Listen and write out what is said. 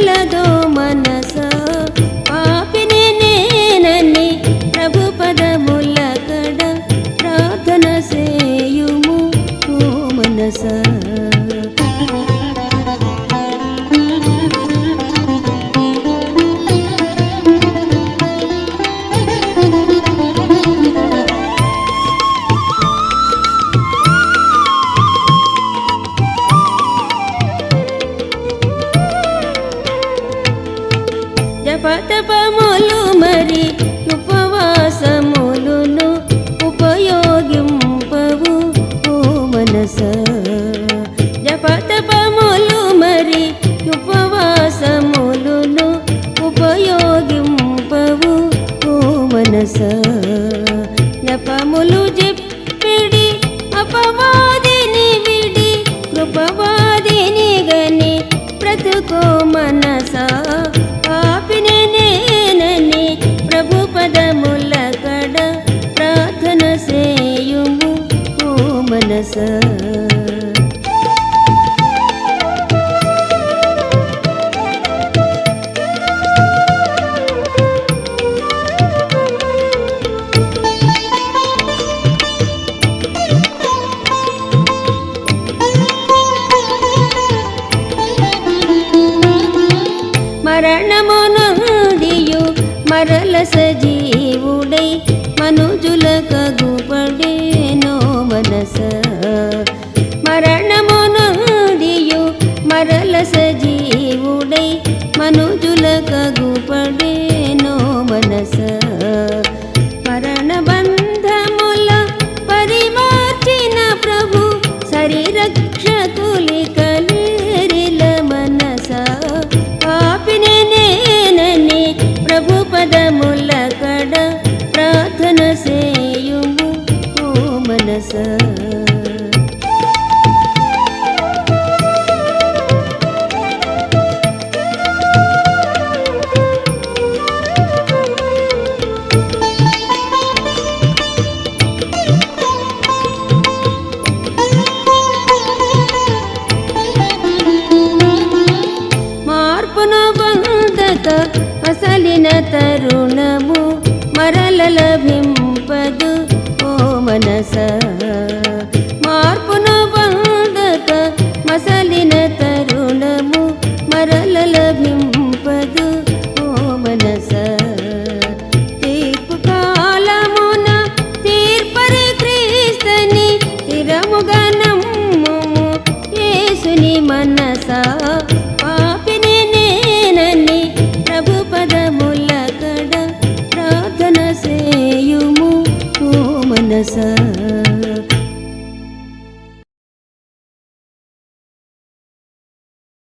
కలదో మనస పాపిని నేనని ప్రభు పదముల కడ ప్రార్థన సేయుము ఓ మనస. జపతపములు మరి ఉపవాసములును ఉపయోగింపవు ఓ మనస. జపతపములు మరి ఉపవాసములును ఉపయోగింపవు ఓ మనస. జపములు చెప్పిడి అపవాదిని విడి కృపవాదిని గని బ్రతుకో మనస. పాపిని నేనని ప్రభు పదముల కడ ప్రార్థన సేయుము ఓ మనస. మరణమునందియు మరల సజీవుడై మనుజుల కగుపడేనో మనస. మరణమునందియు మరల సజీవుడై మనుజుల కగుపడేనో మనస. మరణ బంధముల పరిమార్చిన ప్రభు శరీరక్షకులి కలేరిల మనస. పాపిని నేనని ప్రభు పదముల కడ ప్రార్థన సేయుము ఓ మనస. మసలిన తరుణము మరల లభింపదు ఓ మనస. మార్పును బంధక మసలిన తరుణము మరల లభింపదు ఓ మనస. తీర్పు కాలమున తీర్పరి క్రీస్తని స్థిరముగా నమ్ముము యేసుని మనస. పాపిని నేనని ప్రభు పదముల కడ ప్రార్థన సేయుము ఓ మనస.